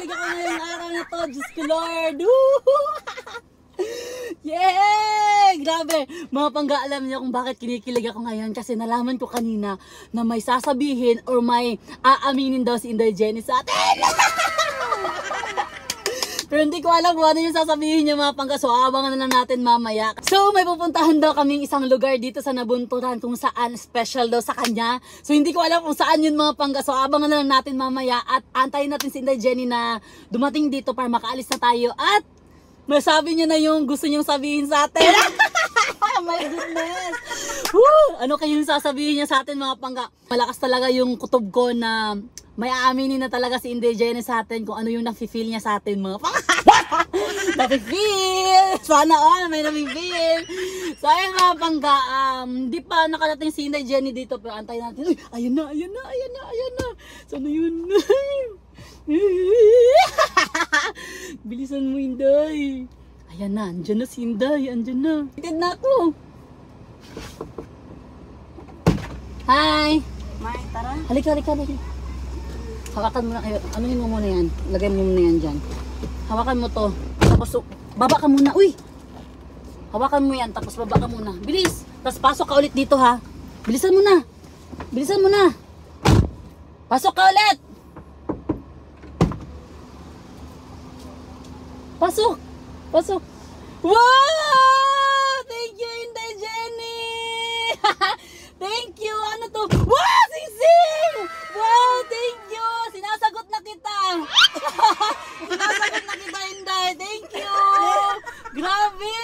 kinikilig ako ngayong araw na to. Diyos ko Lord. Yay! Grabe! Mga pangga, alam niyo kung bakit kinikilig ako ngayon. Kasi nalaman ko kanina na may sasabihin or may aaminin daw si Inday Jenny sa atin. Pero hindi ko alam kung ano yung sasabihin niya mga pangga. So abangan na lang natin mamaya. So may pupuntahan daw kaming isang lugar dito sa Nabunturan kung saan special daw sa kanya. So hindi ko alam kung saan yun mga pangga. So abangan na lang natin mamaya. At antayin natin si Inday Jenny na dumating dito para makaalis na tayo. At masabi niya na yung gusto niyang sabihin sa atin. My goodness. Woo! Ano kayo yung sasabihin niya sa atin mga pangga? Malakas talaga yung kutob ko na may aaminin na talaga si Inday Jenny sa atin kung ano yung nafe-feel niya sa atin mga pangga. Nafe-feel! Sana all may nafe-feel. So ayun mga pangga, hindi pa nakarating si Inday Jenny dito pero antayin natin. Uy, ayun na, ayun na, ayun na, ayun na. Sana yun. Bilisan mo Inday. Ayan na, andyan na si Inday, andyan na. Itid na ako. Hi! May, tara. Halika, halika, halika. Hawakan mo na, anuhin mo muna yan. Lagay mo muna yan dyan. Hawakan mo to. Tapos, baba ka muna. Uy! Hawakan mo yan, tapos baba ka muna. Bilis! Tapos pasok ka ulit dito ha. Bilisan mo na. Bilisan mo na. Pasok ka ulit! Pasok! Pasok! Wow! Thank you, Inday Jenny! Thank you! Ano to? Wow! Sing-sing! Wow! Thank you! Sinasagot na kita! Sinasagot na kita, Inday! Thank you! Grabe!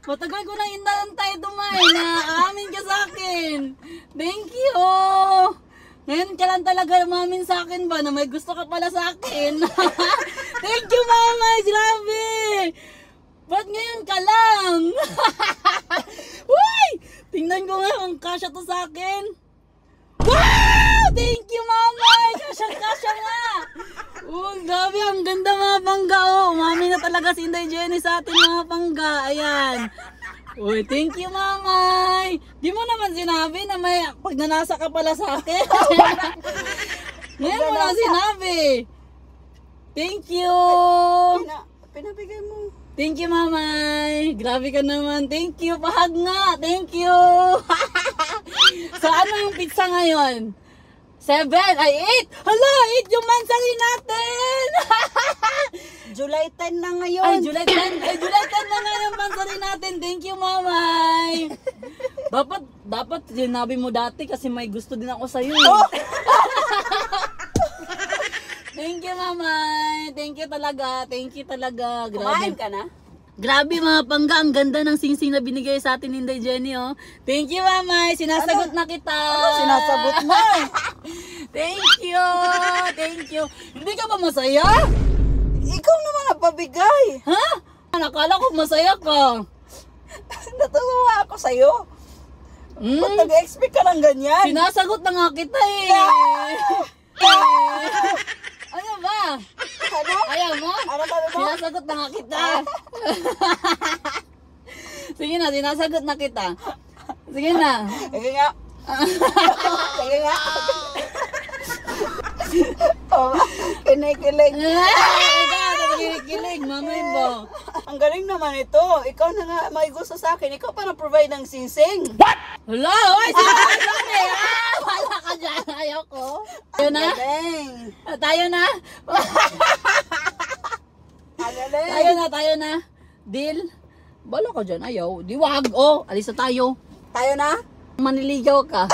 Matagal ko nang inantay dumay na amin ka sa akin! Thank you! Ngayon ka lang talaga umamin sa akin ba na may gusto ka pala sa akin? Thank you, Mama! Grabe! Ba't ngayon ka lang? Uy! Tingnan ko nga kung kasya to sa akin. Wow! Thank you, Mama! Kasya nga! Grabe, ang ganda mga pangga. Umamin na talaga si Inday Jenny sa atin mga pangga. Ayan. Uy, thank you, Mamay. Di mo naman sinabi na may pagnanasa ka pala sa akin. Ngayon mo lang sinabi. Thank you. Pinabigay mo. Thank you, Mamay. Grabe ka naman. Thank you. Pahag nga. Thank you. So, ano yung pizza ngayon? 7? Ay, 8. Hala, 8 yung mansari natin. July 10 na ngayon. Ay, July 10. Ay, July 10 na nga yung mansari natin. Thank you, Mamay. Dapat sinabi mo dati kasi may gusto din ako sa'yo. Oh! Thank you, Mamay. Thank you talaga. Thank you talaga. Grabe. Kumain ka na? Grabe mga pangga. Ang ganda ng singsing na binigay sa atin ni Inday Jenny. Oh. Thank you, Mamay. Sinasagot na kita. Ano sinasagot mo? Thank you. Thank you. Hindi ka ba masaya? Ikaw naman napabigay. Ha? Nakala ko masaya ka. Natutuwa ako sa'yo. Ba't nag-expect ka ng ganyan? Sinasagot na nga kita eh. Ano ba? Ano? Ayaw mo? Ano ba mo? Sinasagot na nga kita. Sige na, sinasagot na kita. Sige na. Sige nga. Sige nga. Oh, kinikilig. Kilig, mamay mo. Ang galing naman ito. Ikaw na nga may gusto sa akin. Ikaw pa na-provide ng singsing. Hala, oy, sinasagot eh. Wala ka dyan, ayaw ko. Tayo na? Galing. Tayo na? Ang galing. Tayo na. Deal? Bala ka dyan, ayaw. Di wag, oh, alis na tayo. Tayo na? Maniligaw ka.